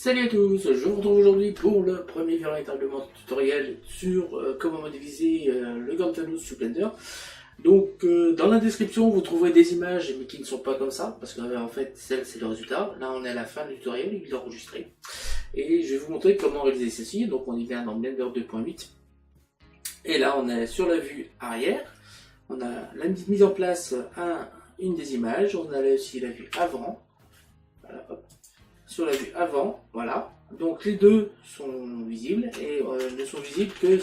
Salut à tous, je vous retrouve aujourd'hui pour le premier véritablement tutoriel sur comment modéliser le gant de Thanos sous Blender. Donc dans la description vous trouverez des images mais qui ne sont pas comme ça, parce que en fait celle c'est le résultat. Là on est à la fin du tutoriel, il est enregistré. Et je vais vous montrer comment réaliser ceci. Donc on y vient dans Blender 2.8. Et là on est sur la vue arrière. On a la mise en place une des images, on a aussi la vue avant. Voilà, hop. Sur la vue avant, voilà. Donc les deux sont visibles et ne sont visibles que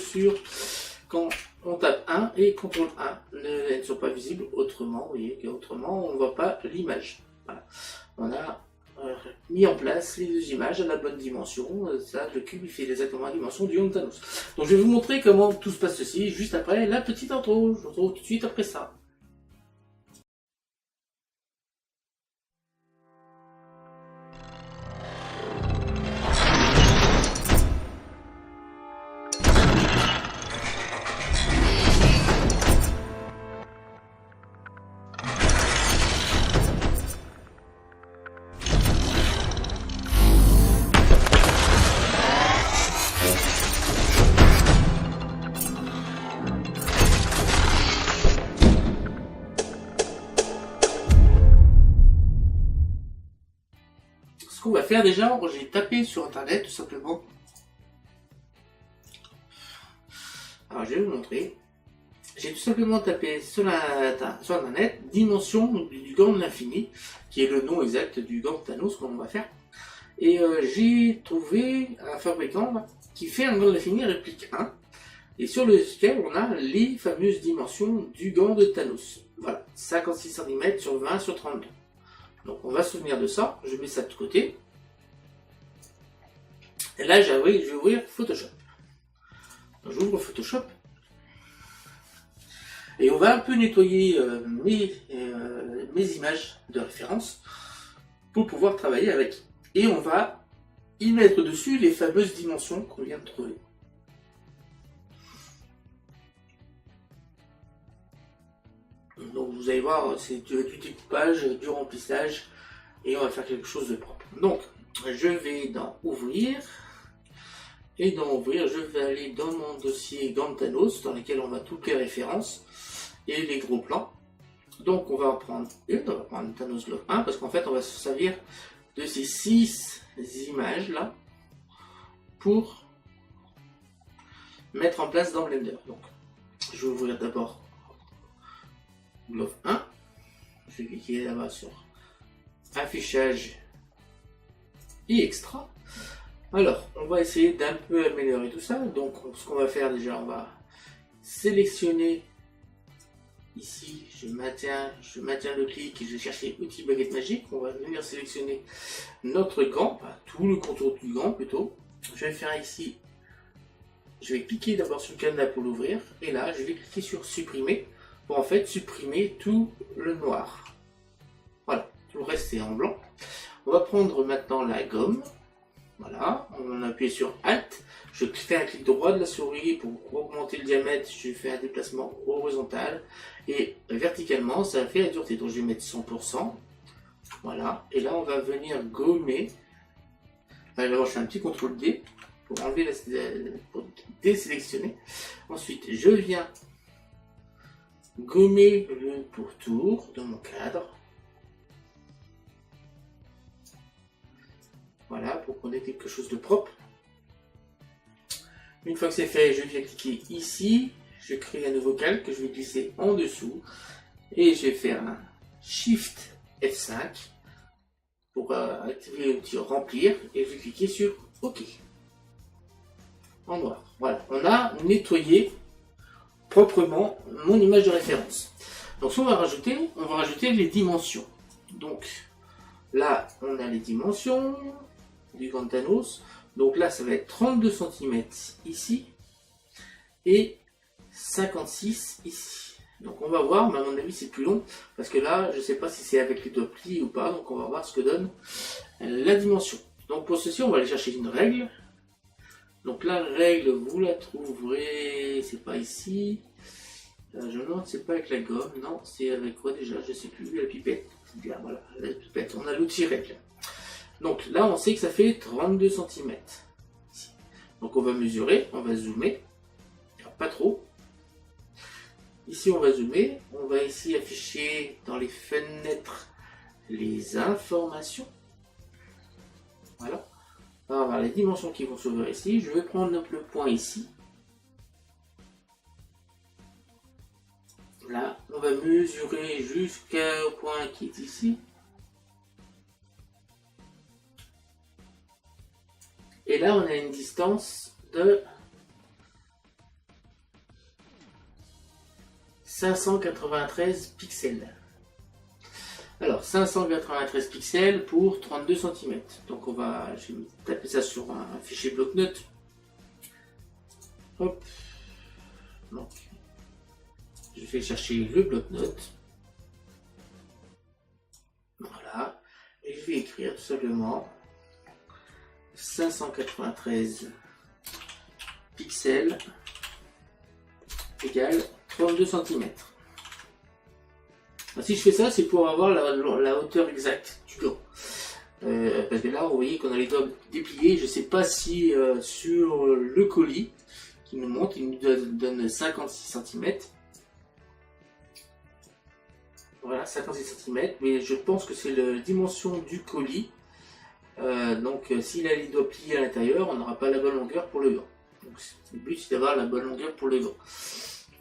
quand on tape 1 et CTRL 1. Elles ne sont pas visibles autrement, vous voyez qu'autrement on ne voit pas l'image. Voilà. On a mis en place les deux images à la bonne dimension. Ça, le cube il fait exactement la dimension du gant de Thanos. Donc je vais vous montrer comment tout se passe ceci juste après la petite intro. Je vous retrouve tout de suite après ça. Ce qu'on va faire déjà, j'ai tapé sur internet tout simplement. Alors je vais vous montrer. J'ai tout simplement tapé sur internet dimension du gant de l'infini, qui est le nom exact du gant de Thanos qu'on va faire. Et j'ai trouvé un fabricant qui fait un gant de l'infini réplique 1, et sur lequel on a les fameuses dimensions du gant de Thanos. Voilà, 56 cm sur 20 sur 32. Donc on va se souvenir de ça, je mets ça de côté. Et là je vais ouvrir Photoshop. J'ouvre Photoshop. Et on va un peu nettoyer mes images de référence pour pouvoir travailler avec. Et on va y mettre dessus les fameuses dimensions qu'on vient de trouver. Donc vous allez voir, c'est du découpage, du remplissage, et on va faire quelque chose de propre. Donc je vais dans Ouvrir, et dans Ouvrir, je vais aller dans mon dossier gant de Thanos, dans lequel on a toutes les références et les gros plans. Donc on va en prendre une, on va prendre Thanos Glove 1, parce qu'en fait on va se servir de ces 6 images là pour mettre en place dans Blender. Donc je vais ouvrir d'abord Glove 1, je vais cliquer là-bas sur affichage et extra. Alors on va essayer d'un peu améliorer tout ça. Donc ce qu'on va faire déjà, on va sélectionner ici, je maintiens le clic et je vais chercher outil baguette magique. On va venir sélectionner notre gant, enfin, tout le contour du gant plutôt. Je vais faire ici, je vais cliquer d'abord sur le cadenas pour l'ouvrir, et là je vais cliquer sur supprimer pour en fait supprimer tout le noir. Voilà, tout le reste est en blanc. On va prendre maintenant la gomme. Voilà, on appuie sur Alt, je fais un clic droit de la souris pour augmenter le diamètre, je fais un déplacement horizontal et verticalement ça fait la dureté, donc je vais mettre 100%. Voilà, et là on va venir gommer. Alors je fais un petit CTRL D pour enlever pour désélectionner. Ensuite je viens gommer le pourtour de mon cadre. Voilà, pour qu'on ait quelque chose de propre. Une fois que c'est fait, je viens cliquer ici, je crée un nouveau calque que je vais glisser en dessous, et je vais faire un Shift F5 pour activer le petit remplir, et je vais cliquer sur OK. En noir. Voilà, on a nettoyé proprement mon image de référence. Donc ce qu'on va rajouter, les dimensions. Donc là, on a les dimensions du gant de Thanos. Donc là, ça va être 32 cm ici et 56 ici. Donc on va voir, mais à mon avis c'est plus long parce que là, je ne sais pas si c'est avec les deux plis ou pas. Donc on va voir ce que donne la dimension. Donc pour ceci, on va aller chercher une règle. Donc la règle, vous la trouverez, c'est pas ici. Je me demande, c'est pas avec la gomme, non, c'est avec quoi déjà, je sais plus, la pipette. Bien, voilà, la pipette, on a l'outil règle. Donc là, on sait que ça fait 32 cm. Donc on va mesurer, on va zoomer, pas trop. Ici, on va zoomer, on va ici afficher dans les fenêtres les informations. Voilà. On va avoir les dimensions qui vont s'ouvrir ici. Je vais prendre le point ici. Là, on va mesurer jusqu'au point qui est ici. Et là, on a une distance de 593 pixels. Alors, 593 pixels pour 32 cm. Donc, je vais taper ça sur un fichier bloc-notes. Hop. Donc, je vais chercher le bloc-notes. Voilà. Et je vais écrire tout simplement 593 pixels égale 32 cm. Si je fais ça, c'est pour avoir la hauteur exacte du gant. Parce que là, vous voyez qu'on a les doigts dépliés. Je ne sais pas si sur le colis qui nous montre, il nous donne 56 cm. Voilà, 56 cm. Mais je pense que c'est la dimension du colis. Donc, s'il a les doigts pliés à l'intérieur, on n'aura pas la bonne longueur pour le gant. Donc, le but, c'est d'avoir la bonne longueur pour le gant.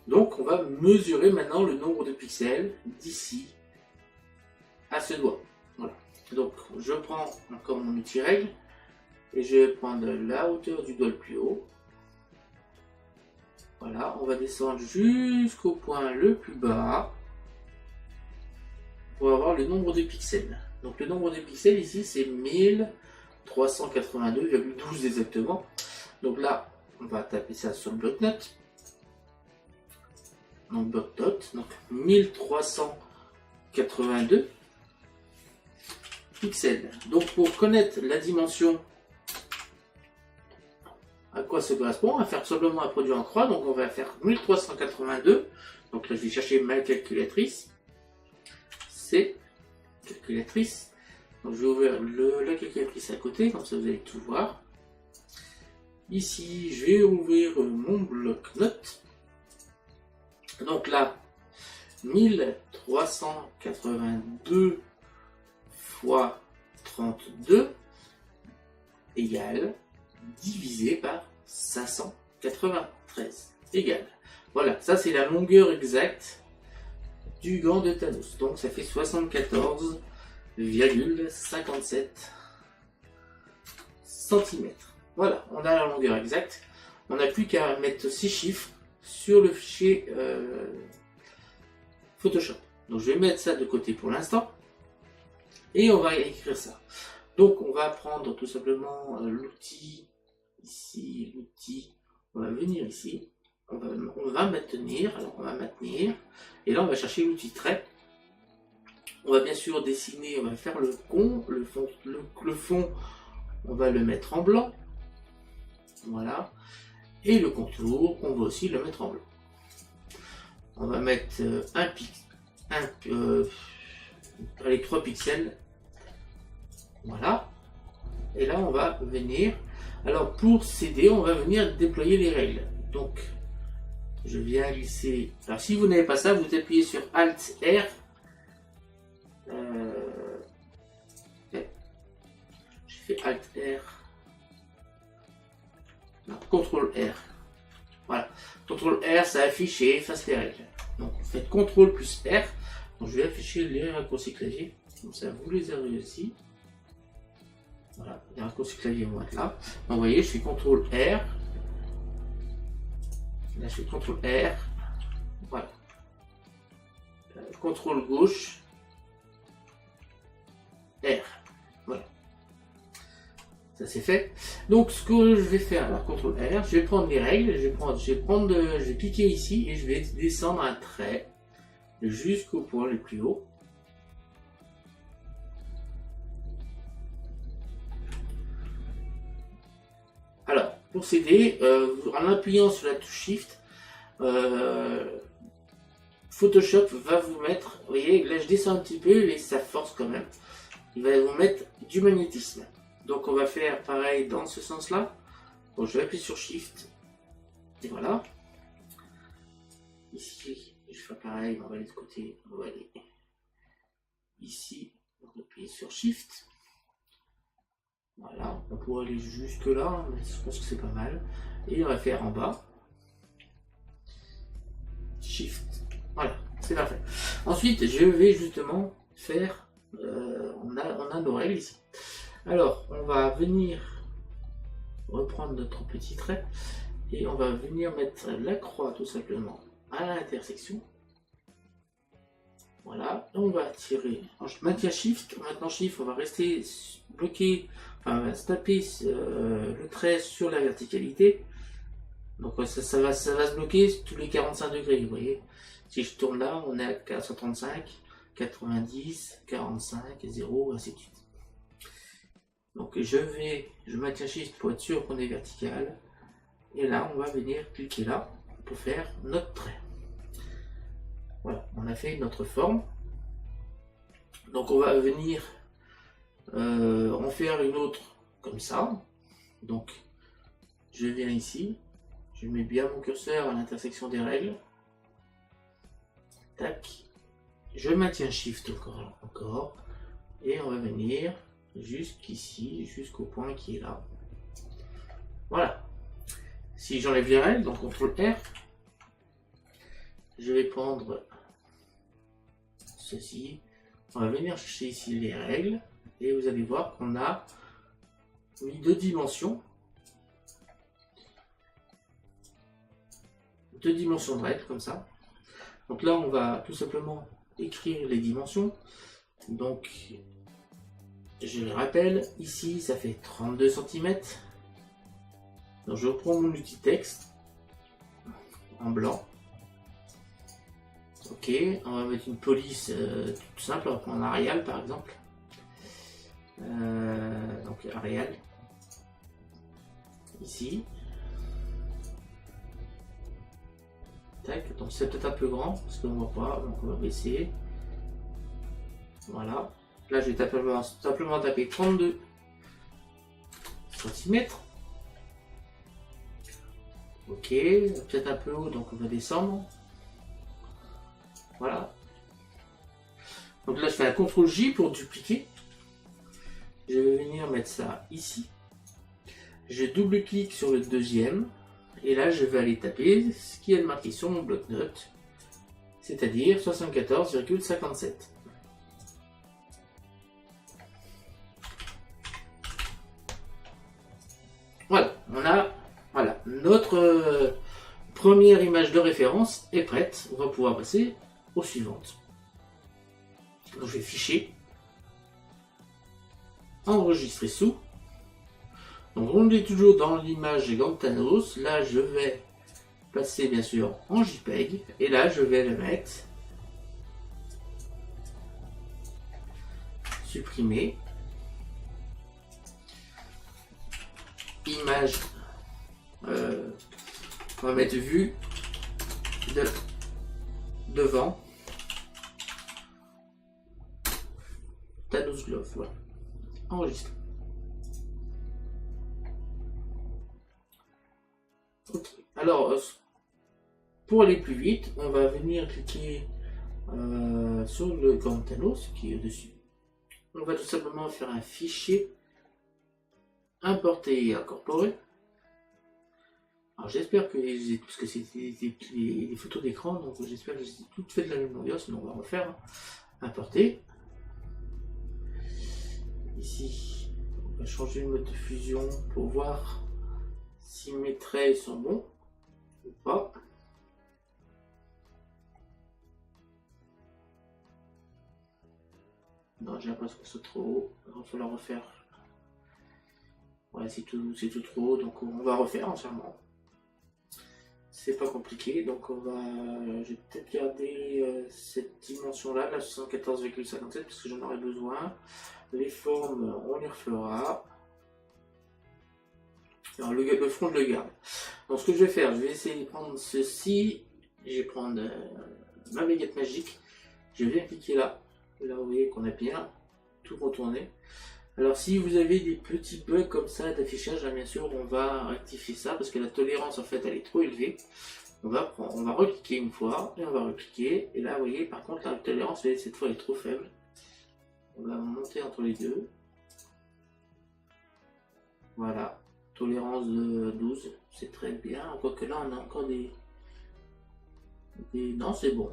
Donc on va mesurer maintenant le nombre de pixels d'ici à ce doigt. Voilà. Donc je prends encore mon outil règle et je vais prendre la hauteur du doigt le plus haut. Voilà, on va descendre jusqu'au point le plus bas pour avoir le nombre de pixels. Donc le nombre de pixels ici c'est 1382,12 exactement. Donc là on va taper ça sur le bloc-notes. Donc bloc-notes, donc 1382 pixels. Donc pour connaître la dimension, à quoi ça correspond, on va faire simplement un produit en croix. Donc on va faire 1382. Donc là je vais chercher ma calculatrice. C'est calculatrice. Donc je vais ouvrir la calculatrice à côté, comme ça vous allez tout voir. Ici je vais ouvrir mon bloc-notes. Donc là, 1382 fois 32 égale divisé par 593 égale. Voilà, ça c'est la longueur exacte du gant de Thanos. Donc ça fait 74,57 cm. Voilà, on a la longueur exacte. On n'a plus qu'à mettre 6 chiffres sur le fichier Photoshop. Donc je vais mettre ça de côté pour l'instant et on va écrire ça. Donc on va prendre tout simplement l'outil ici, l'outil, on va venir ici, on va maintenir, alors on va maintenir et là on va chercher l'outil trait. On va bien sûr dessiner, on va faire le fond, on va le mettre en blanc, voilà. Et le contour, on va aussi le mettre en blanc. On va mettre les 3 pixels. Voilà. Et là, on va venir. Alors, pour céder, on va venir déployer les règles. Donc, je viens glisser. Alors, si vous n'avez pas ça, vous appuyez sur Alt R. J'ai fait Alt R. Non, CTRL R. Voilà. CTRL R, ça affiche et efface les règles. Donc vous faites CTRL plus R. Donc je vais afficher les raccourcis clavier. Comme ça, vous les avez aussi. Voilà, les raccourcis clavier vont être là. Donc vous voyez, je fais CTRL R. Là, je fais CTRL R. Voilà. CTRL gauche. R. Voilà. Ça c'est fait. Donc ce que je vais faire, alors CTRL R, je vais prendre les règles, je vais cliquer ici et je vais descendre un trait jusqu'au point le plus haut. Alors, pour céder, en appuyant sur la touche Shift, Photoshop va vous mettre, vous voyez, là je descends un petit peu et ça force quand même. il va vous mettre du magnétisme. Donc on va faire pareil dans ce sens-là. Donc je vais appuyer sur Shift. Et voilà. Ici, je fais pareil, on va aller de côté, on va aller ici, on va appuyer sur Shift. Voilà, on pourrait aller jusque là, mais je pense que c'est pas mal. Et on va faire en bas. Shift. Voilà, c'est parfait. Ensuite, je vais justement faire, on a nos règles ici. Alors, on va venir reprendre notre petit trait et on va venir mettre la croix tout simplement à l'intersection. Voilà, on va tirer. Je maintiens Shift. Maintenant Shift, on va rester bloqué, enfin, on va se taper le trait sur la verticalité. Donc ça va se bloquer tous les 45 degrés, vous voyez. Si je tourne là, on est à 435, 90, 45, 0, ainsi de suite. Donc je maintiens Shift pour être sûr qu'on est vertical. Et là, on va venir cliquer là pour faire notre trait. Voilà, on a fait notre forme. Donc on va venir en faire une autre comme ça. Donc je viens ici, je mets bien mon curseur à l'intersection des règles. Tac. Je maintiens Shift encore. Et on va venir jusqu'ici, jusqu'au point qui est là. Voilà. Si j'enlève les règles, donc CTRL R, je vais prendre ceci. On va venir chercher ici les règles. Et vous allez voir qu'on a mis 2 dimensions. 2 dimensions de règles comme ça. Donc là, on va tout simplement écrire les dimensions. Donc, je le rappelle, ici, ça fait 32 cm. Donc, je reprends mon outil texte en blanc. Ok, on va mettre une police toute simple, on va prendre Arial par exemple. Donc Arial. Ici. Tac, donc c'est peut-être un peu grand parce qu'on ne voit pas, donc on va baisser. Voilà. Là, je vais simplement taper 32 cm. Ok, peut-être un peu haut, donc on va descendre. Voilà. Donc là, je fais un CTRL J pour dupliquer. Je vais venir mettre ça ici. Je double-clique sur le deuxième. Et là, je vais aller taper ce qui est marqué sur mon bloc-notes, c'est-à-dire 74,57. Voilà, on a notre première image de référence est prête. On va pouvoir passer aux suivantes. Donc, je vais fichier, enregistrer sous. Donc on est toujours dans l'image Gantanos. Là je vais passer bien sûr en JPEG et là je vais le mettre supprimer image, on va mettre vue de devant Thanos Glove, voilà. Enregistré. Ok. Alors, pour aller plus vite, on va venir cliquer sur le grand Thanos qui est au-dessus. On va tout simplement faire un fichier, importer et incorporer. Alors j'espère que j'ai, parce que c'était des photos d'écran, donc j'espère que j'ai toutes faites de la même longueur, sinon on va refaire. Importer. Ici, on va changer le mode de fusion pour voir si mes traits sont bons ou pas. Non, j'ai l'impression que c'est trop haut. Il va falloir refaire. Ouais, c'est tout trop haut, donc on va refaire entièrement. C'est pas compliqué, donc on va. Je vais peut-être garder cette dimension-là, la 74,57, parce que j'en aurai besoin. Les formes, on les refera. Alors, le front, je le garde. Donc, ce que je vais faire, je vais essayer de prendre ceci. Je vais prendre ma baguette magique. Je vais cliquer là. Là, vous voyez qu'on a bien tout retourner. Alors si vous avez des petits bugs comme ça d'affichage, bien sûr on va rectifier ça parce que la tolérance en fait elle est trop élevée. On va recliquer une fois et on va recliquer. Et là vous voyez par contre la tolérance cette fois elle est trop faible. On va monter entre les deux. Voilà, tolérance de 12, c'est très bien. Quoique là on a encore des... Non c'est bon,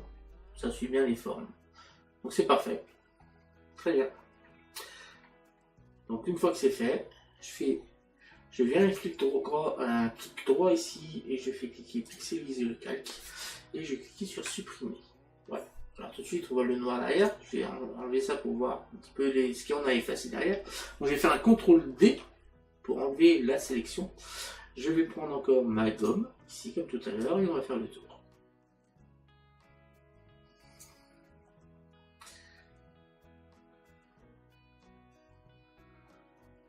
ça suit bien les formes. Donc c'est parfait. Très bien. Donc une fois que c'est fait, je viens un clic droit ici et je fais cliquer pixeliser le calque et je clique sur supprimer. Voilà. Alors tout de suite on voit le noir derrière. Je vais enlever ça pour voir un petit peu ce qu'on a effacé derrière. Donc je vais faire un CTRL D pour enlever la sélection. Je vais prendre encore ma gomme ici comme tout à l'heure et on va faire le tour.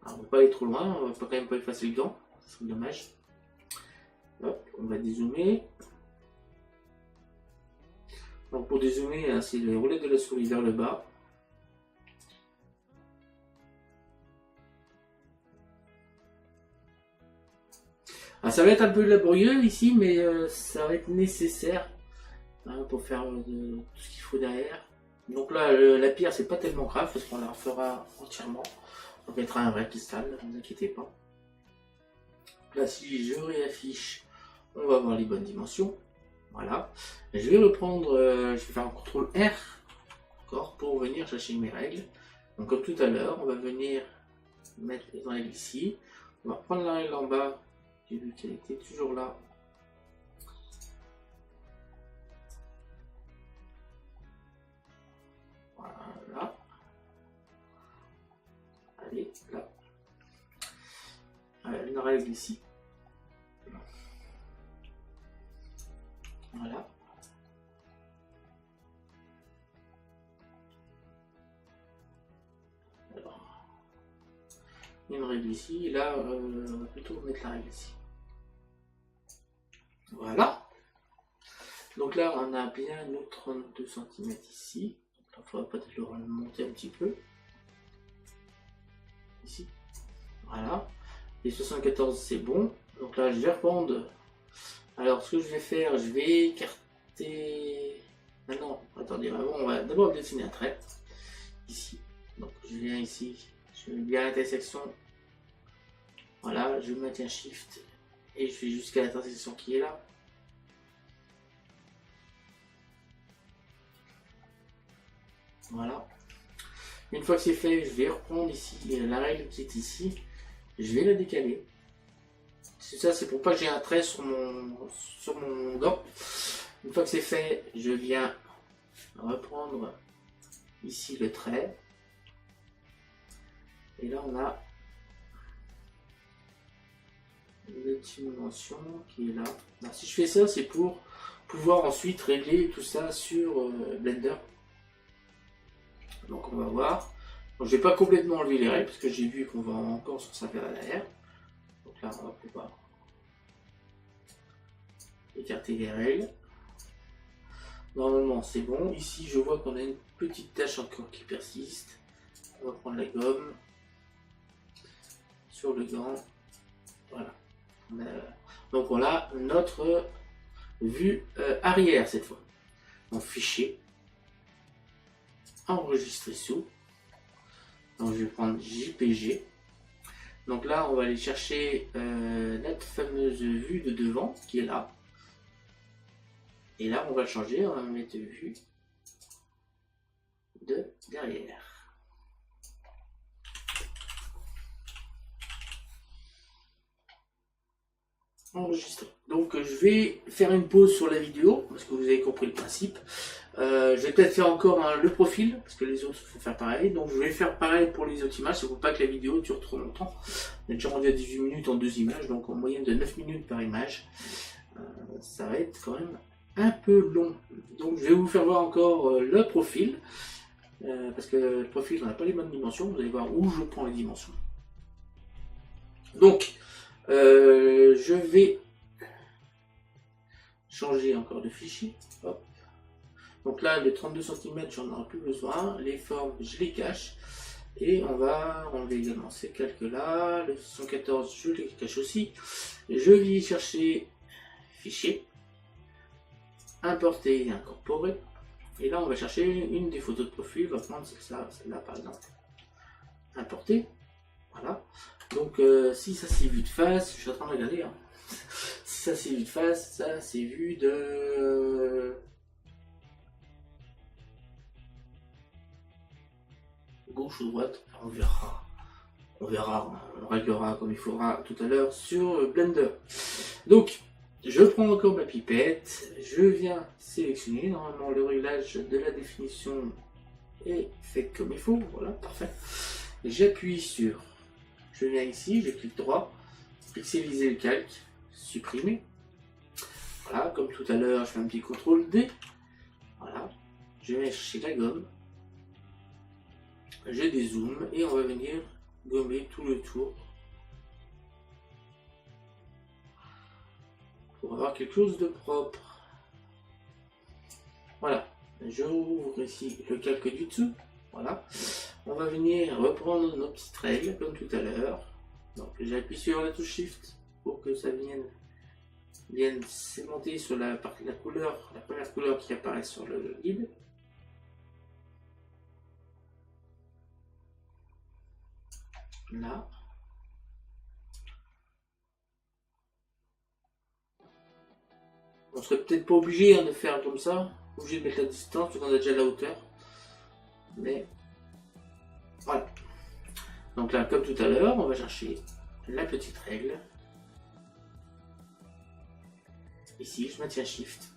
Alors, on ne va pas aller trop loin, on va quand même pas effacer le gant, c'est dommage. Hop, on va dézoomer. Donc pour dézoomer, hein, c'est le relais de la souris vers le bas. Alors, ça va être un peu laborieux ici, mais ça va être nécessaire hein, pour faire tout ce qu'il faut derrière. Donc là, la pierre, c'est pas tellement grave parce qu'on la refera entièrement. On mettra un vrai cristal, ne vous inquiétez pas. Là, si je réaffiche, on va avoir les bonnes dimensions. Voilà. Je vais reprendre, je vais faire un CTRL R encore pour venir chercher mes règles. Donc comme tout à l'heure, on va venir mettre les règles ici. On va prendre la règle en bas. J'ai vu qu'elle était toujours là. Voilà. Allez, là. Une règle ici. Voilà. Alors, une règle ici. Et là, on va plutôt mettre la règle ici. Voilà. Donc là, on a bien nos 32 cm ici. Il faudra peut-être le remonter un petit peu. Ici. Voilà. Les 74, c'est bon. Donc là, je vais reprendre. Alors, ce que je vais faire, je vais écarter... Ah non, attendez, avant, on va d'abord dessiner un trait. Ici. Donc, je viens ici. Je vais bien à l'intersection. Voilà, je maintiens Shift. Et je vais jusqu'à l'intersection qui est là. Voilà. Une fois que c'est fait, je vais reprendre ici la règle qui est ici. Je vais la décaler. Ça, c'est pour pas que j'ai un trait sur mon gant. Une fois que c'est fait, je viens reprendre ici le trait. Et là, on a une dimension qui est là. Alors, si je fais ça, c'est pour pouvoir ensuite régler tout ça sur Blender. Donc on va voir. Donc, je vais pas complètement enlever les règles parce que j'ai vu qu'on va encore s'en servir à l'arrière. Donc là on va pouvoir écarter les règles. Normalement c'est bon. Ici je vois qu'on a une petite tache encore qui persiste. On va prendre la gomme sur le gant. Voilà. Donc voilà notre vue arrière cette fois. Donc fichier. Enregistrer sous. Donc je vais prendre JPG. Donc là on va aller chercher notre fameuse vue de devant qui est là. Et là on va changer, on va mettre vue de derrière. Enregistrer. Donc je vais faire une pause sur la vidéo parce que vous avez compris le principe. Je vais peut-être faire encore le profil parce que les autres il faut faire pareil. Donc je vais faire pareil pour les autres images. Il ne faut pas que la vidéo dure trop longtemps. On est déjà rendu à 18 minutes en 2 images, donc en moyenne de 9 minutes par image. Ça va être quand même un peu long. Donc je vais vous faire voir encore le profil parce que le profil on n'a pas les bonnes dimensions. Vous allez voir où je prends les dimensions. Donc je vais changer encore de fichier. Hop. Donc là, les 32 cm, j'en aurai plus besoin. Les formes, je les cache. Et on va enlever également ces calques là. Le 114, je les cache aussi. Je vais chercher fichier, importer et incorporer. Et là on va chercher une des photos de profil. On va prendre celle-là par exemple. Importer. Voilà. Donc si ça c'est vu de face, je suis en train de regarder. Hein. Si ça c'est vu de face, ça c'est vu de gauche ou droite, on verra. On réglera comme il faudra tout à l'heure sur Blender. Donc, je prends encore ma pipette, je viens sélectionner. Normalement, le réglage de la définition est fait comme il faut. Voilà, parfait. J'appuie sur, je viens ici, je clique droit, pixeliser le calque, supprimer. Voilà, comme tout à l'heure, je fais un petit CTRL D. Voilà, je vais chercher la gomme. Je dézoome et on va venir gommer tout le tour pour avoir quelque chose de propre. Voilà, je ouvre ici le calque du dessous. Voilà, on va venir reprendre nos petites règles comme tout à l'heure. Donc j'appuie sur la touche Shift pour que ça vienne segmenter sur la partie de la couleur, la première couleur qui apparaît sur le guide. Là. On serait peut-être pas obligé de faire comme ça, obligé de mettre la distance, parce qu'on a déjà la hauteur. Mais voilà. Donc là, comme tout à l'heure, on va chercher la petite règle. Ici, je maintiens Shift.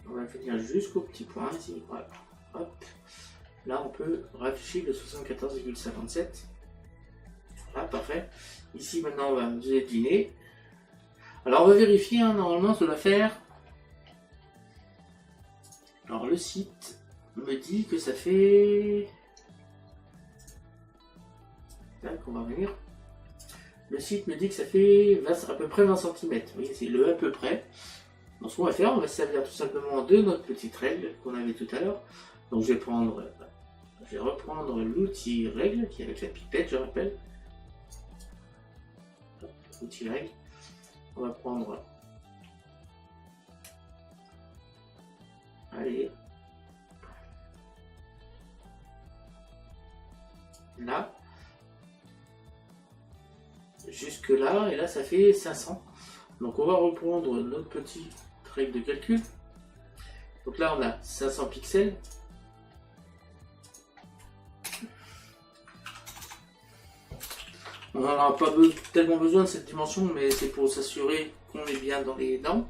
On va venir jusqu'au petit point ici. Voilà. Hop. Là, on peut rafficher le 74,57. Voilà, parfait. Ici, maintenant, on va vous deviner. Alors, on va vérifier, hein, normalement, ça doit faire. Alors, le site me dit que ça fait. Tac, on va venir. Le site me dit que ça fait à peu près 20 cm. Vous voyez, c'est le à peu près. Donc, ce qu'on va faire, on va se servir tout simplement de notre petite règle qu'on avait tout à l'heure. Donc, je vais reprendre l'outil règle qui est avec la pipette, je rappelle. L'outil règle. On va prendre. Allez. Là. Jusque là, et là ça fait 500. Donc on va reprendre notre petite règle de calcul. Donc là on a 500 pixels. On n'en aura pas tellement besoin de cette dimension, mais c'est pour s'assurer qu'on est bien dans les dents.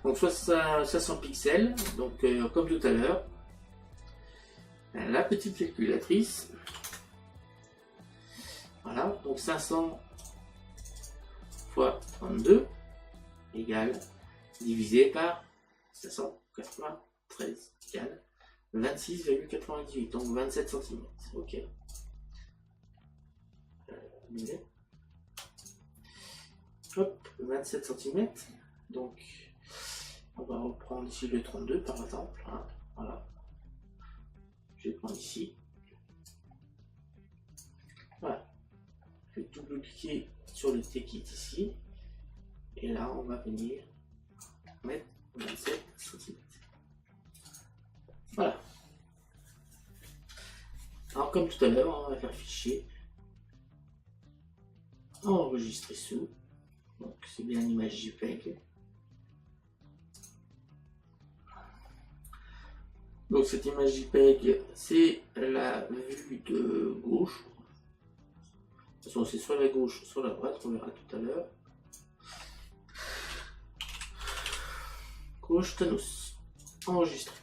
Donc soit 500 pixels, donc comme tout à l'heure. La petite calculatrice. Voilà, donc 500 fois 32 égale divisé par 593 égale 26,98, donc 27 cm. Ok. Hop, 27 cm. Donc, on va reprendre ici le 32 par exemple. Hein, voilà. Je vais prendre ici. Voilà. Je vais double-cliquer sur le T qui est ici. Et là, on va venir mettre 27 cm. Voilà. Alors, comme tout à l'heure, on va faire fichier. Enregistrer sous. Donc, c'est bien l'image JPEG. Donc, cette image JPEG, c'est la vue de gauche. De toute façon, c'est soit la gauche, soit la droite, on verra tout à l'heure. Gauche Thanos. Enregistré.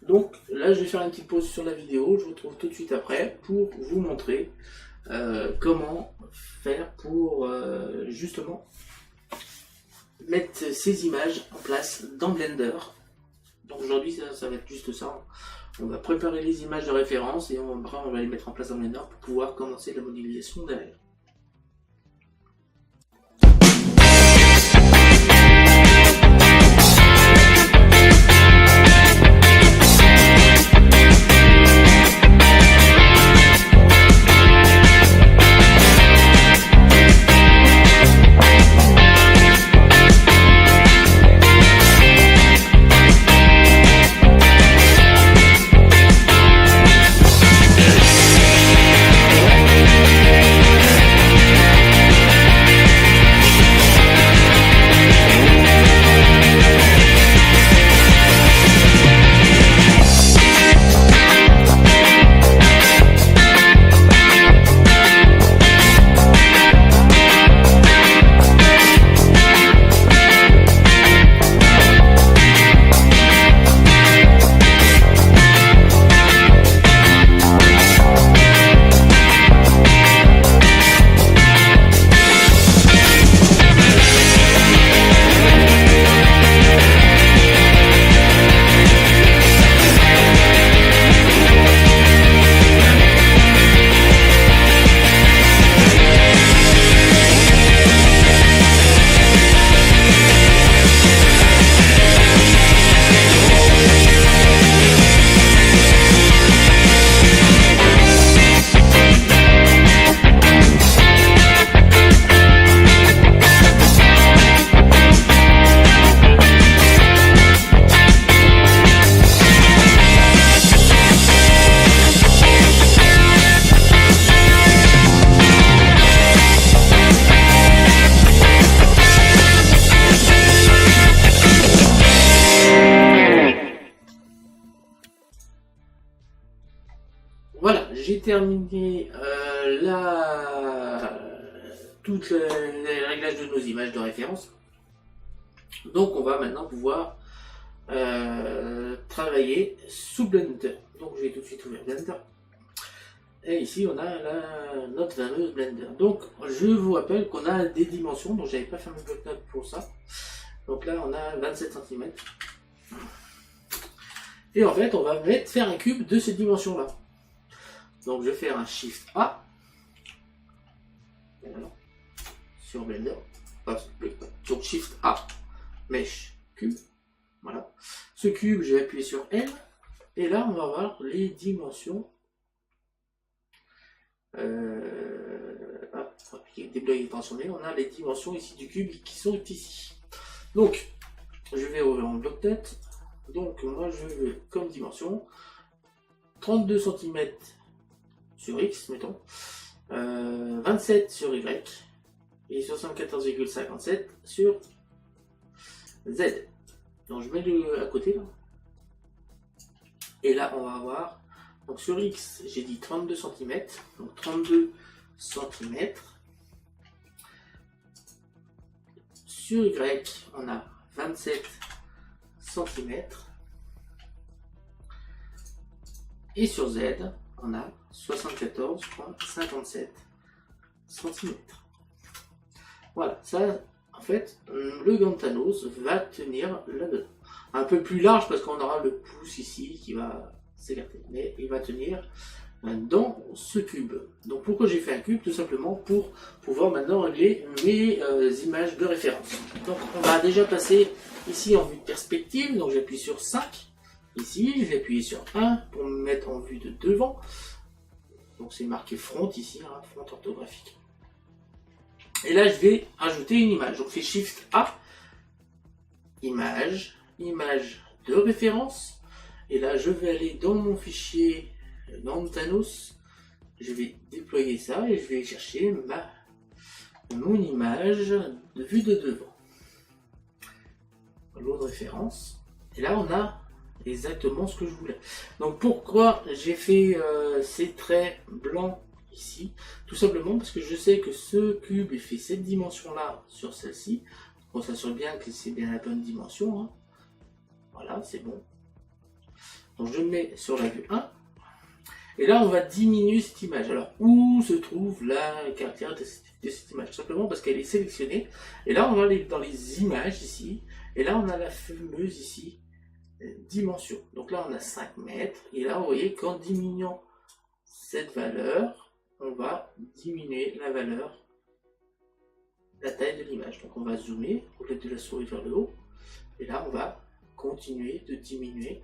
Donc, là, je vais faire une petite pause sur la vidéo. Je vous retrouve tout de suite après pour vous montrer comment faire pour justement mettre ces images en place dans Blender. Donc aujourd'hui ça va être juste ça. On va préparer les images de référence et on va les mettre en place dans Blender pour pouvoir commencer la modélisation derrière. terminé toutes les réglages de nos images de référence. Donc on va maintenant pouvoir travailler sous Blender. Donc je vais tout de suite ouvrir Blender. Et ici on a notre fameuse Blender. Donc je vous rappelle qu'on a des dimensions, donc j'avais pas fait mon bloc-notes pour ça. Donc là on a 27 cm. Et en fait on va faire un cube de cette dimension là. Donc je vais faire un Shift A. Voilà. Sur Blender. Donc Shift A. Mesh. Cube. Voilà. Ce cube, je vais appuyer sur L. Et là on va voir les dimensions. Débloquer transformé. On a les dimensions ici du cube qui sont ici. Donc je vais ouvrir mon bloc-tête. Donc moi je veux comme dimension 32 cm sur X, mettons, 27 sur Y et 74,57 sur Z. Donc je mets le à côté là. Et là on va avoir, donc sur X j'ai dit 32 cm, donc 32 cm. Sur Y on a 27 cm. Et sur Z on a 74,57 cm. Voilà, ça, en fait, le gant de Thanos va tenir là-dedans. Un peu plus large parce qu'on aura le pouce ici qui va s'écarter. Mais il va tenir dans ce cube. Donc pourquoi j'ai fait un cube? Tout simplement pour pouvoir maintenant régler mes images de référence. Donc on va déjà passer ici en vue de perspective. Donc j'appuie sur 5. Ici, je vais appuyer sur 1 pour me mettre en vue de devant. Donc c'est marqué front ici, hein, front orthographique. Et là, je vais ajouter une image. Donc je fais Shift A, image, image de référence. Et là, je vais aller dans mon fichier dans Thanos. Je vais déployer ça et je vais chercher mon image de vue de devant. L'eau de référence. Et là, on a exactement ce que je voulais. Donc pourquoi j'ai fait ces traits blancs ici? Tout simplement parce que je sais que ce cube il fait cette dimension là sur celle-ci. On s'assure bien que c'est bien la bonne dimension, hein. Voilà, c'est bon. Donc je le mets sur la vue 1. Et là on va diminuer cette image. Alors où se trouve la caractéristique de cette image? Tout simplement parce qu'elle est sélectionnée. Et là on va aller dans les images ici. Et là on a la fameuse ici dimension. Donc là on a 5 mètres. Et là vous voyez qu'en diminuant cette valeur, on va diminuer la valeur, la taille de l'image. Donc on va zoomer, rouler de la souris vers le haut. Et là on va continuer de diminuer.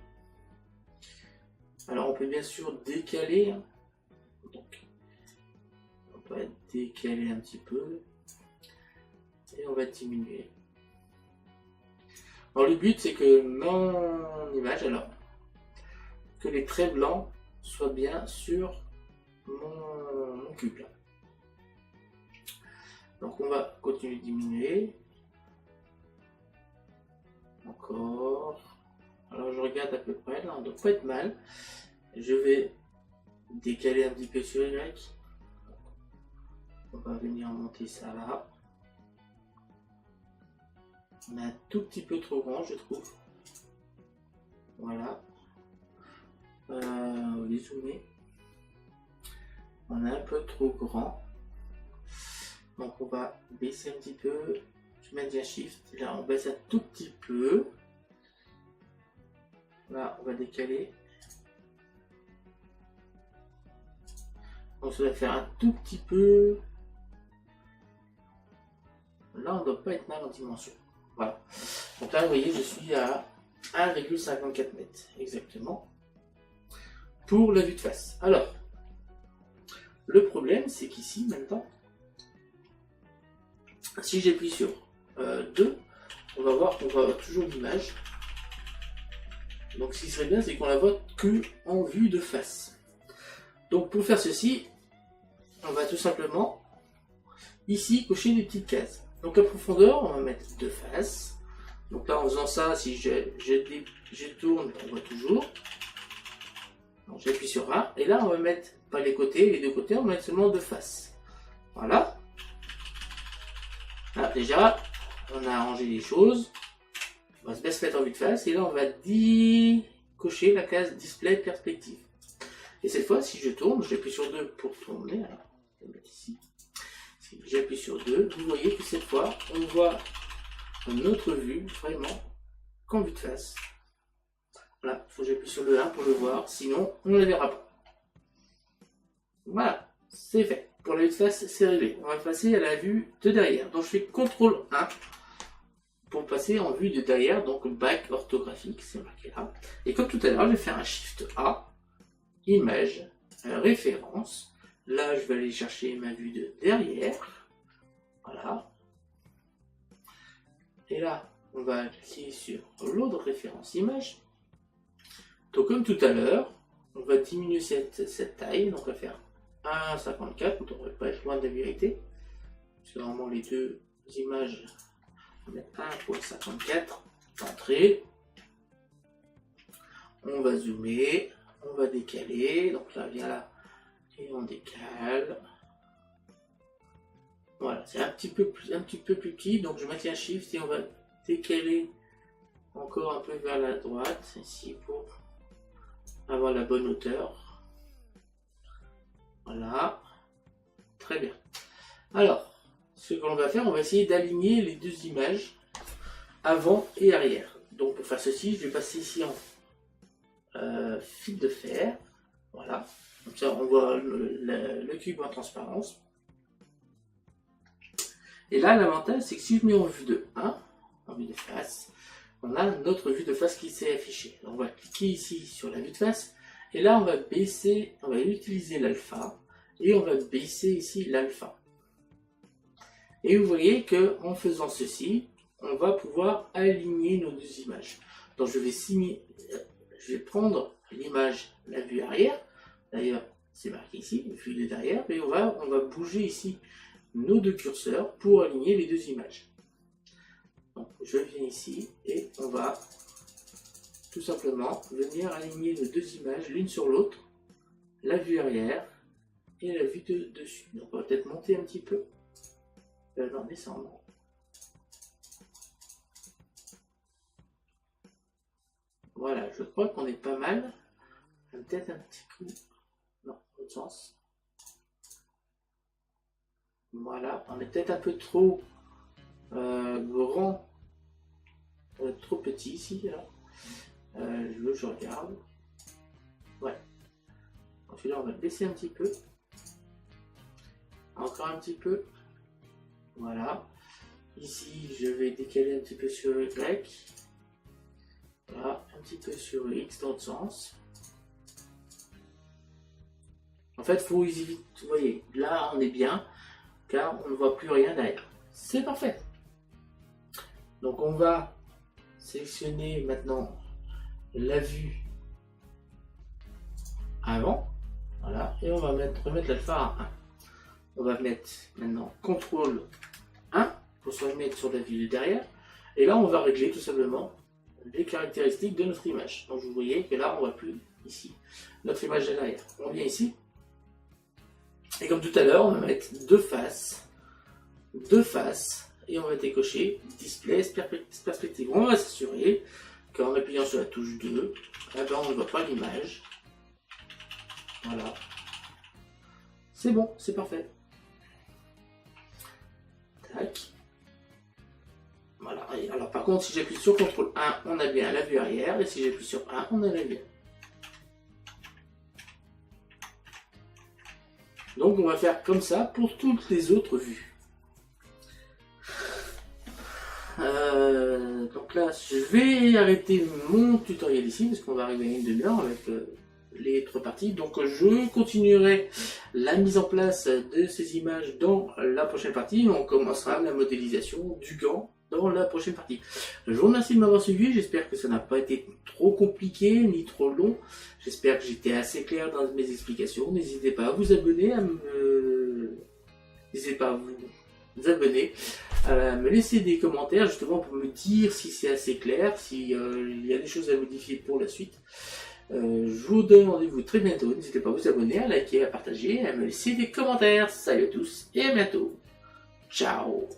Alors on peut bien sûr décaler. Hein. Donc on va décaler un petit peu. Et on va diminuer. Alors le but c'est que mon image, alors que les traits blancs soient bien sur mon cube là. Donc on va continuer de diminuer. Encore. Alors je regarde à peu près, là on ne doit pas être mal. Je vais décaler un petit peu sur Y. On va venir monter ça là. On est un tout petit peu trop grand, je trouve. Voilà. On va les zoomer. On est un peu trop grand. Donc on va baisser un petit peu. Je mets un Shift. Là on baisse un tout petit peu. Là on va décaler. Donc ça va faire un tout petit peu. Là on ne doit pas être mal en dimension. Voilà. Donc là vous voyez je suis à 1,54 m exactement. Pour la vue de face. Alors. Le problème, c'est qu'ici, maintenant, si j'appuie sur 2, on va voir qu'on va avoir toujours l'image. Donc, ce qui serait bien, c'est qu'on la voit que en vue de face. Donc, pour faire ceci, on va tout simplement, ici, cocher des petites cases. Donc, la profondeur, on va mettre de face. Donc là, en faisant ça, si je tourne, on voit toujours. Donc, j'appuie sur 1. Et là, on va mettre pas les côtés, les deux côtés, on va mettre seulement de face. Voilà. Ah, déjà, on a arrangé les choses. On va se mettre en vue de face et là on va cocher la case display perspective. Et cette fois, si je tourne, j'appuie sur 2 pour tourner. Alors, je vais mettre ici. Si j'appuie sur 2, vous voyez que cette fois, on voit notre vue vraiment qu'en vue de face. Voilà, il faut que j'appuie sur le 1 pour le voir, sinon on ne le verra pas. Voilà, c'est fait. Pour la vue de face, c'est réglé. On va passer à la vue de derrière. Donc je fais CTRL 1 pour passer en vue de derrière, donc back orthographique, c'est marqué là. Et comme tout à l'heure, je vais faire un Shift A, image, référence. Là, je vais aller chercher ma vue de derrière. Voilà. Et là, on va cliquer sur l'autre référence image. Donc comme tout à l'heure, on va diminuer cette taille. Donc on va faire 1,54, on ne devrait pas être loin de la vérité. Parce que normalement les deux images, on va mettre 1,54, entrée. On va zoomer, on va décaler. Donc là, viens là, et on décale. Voilà, c'est un petit peu plus petit, donc je maintiens Shift et on va décaler encore un peu vers la droite, ici, pour avoir la bonne hauteur. Voilà, très bien. Alors, ce que l'on va faire, on va essayer d'aligner les deux images avant et arrière. Donc pour faire ceci, je vais passer ici en fil de fer. Voilà, comme ça on voit le cube en transparence. Et là, l'avantage, c'est que si je mets en vue de 1, en vue de face, on a notre vue de face qui s'est affichée. Donc, on va cliquer ici sur la vue de face, et là, on va baisser, on va utiliser l'alpha, et on va baisser ici l'alpha. Et vous voyez que en faisant ceci, on va pouvoir aligner nos deux images. Donc, je vais prendre l'image, la vue arrière. D'ailleurs, c'est marqué ici, vue de derrière, et on va bouger ici nos deux curseurs pour aligner les deux images. Donc je viens ici et on va tout simplement venir aligner nos deux images l'une sur l'autre, la vue arrière et la vue de dessus. Donc on va peut-être monter un petit peu, non, descendre. Voilà, je crois qu'on est pas mal. Peut-être un petit coup, non, l'autre sens. Voilà, on est peut-être un peu trop grand, trop petit ici. Je regarde. Ouais. Donc là, on va le baisser un petit peu. Encore un petit peu. Voilà. Ici, je vais décaler un petit peu sur Y. Voilà, un petit peu sur X dans l'autre sens. En fait, il faut éviter. Vous voyez, là, on est bien. Car on ne voit plus rien derrière. C'est parfait. Donc on va sélectionner maintenant la vue avant. Voilà. Et on va remettre l'alpha à 1. On va mettre maintenant CTRL 1 pour se remettre sur la vue de derrière. Et là on va régler tout simplement les caractéristiques de notre image. Donc vous voyez que là on ne voit plus ici notre image de derrière. On vient ici. Et comme tout à l'heure, on va mettre deux faces, et on va décocher Display Perspective. On va s'assurer qu'en appuyant sur la touche 2, eh ben, on ne voit pas l'image. Voilà. C'est bon, c'est parfait. Tac. Voilà. Et alors par contre, si j'appuie sur CTRL 1, on a bien la vue arrière, et si j'appuie sur 1, on a la vue. Donc on va faire comme ça pour toutes les autres vues. Donc là, je vais arrêter mon tutoriel ici, parce qu'on va arriver à une demi-heure avec les trois parties. Donc je continuerai la mise en place de ces images dans la prochaine partie. On commencera la modélisation du gant dans la prochaine partie. Je vous remercie de m'avoir suivi, j'espère que ça n'a pas été trop compliqué ni trop long. J'espère que j'étais assez clair dans mes explications. N'hésitez pas à vous abonner, n'hésitez pas à vous abonner, à me laisser des commentaires justement pour me dire si c'est assez clair, s'il y a des choses à modifier pour la suite. Je vous donne rendez-vous très bientôt. N'hésitez pas à vous abonner, à liker, à partager, à me laisser des commentaires. Salut à tous et à bientôt. Ciao.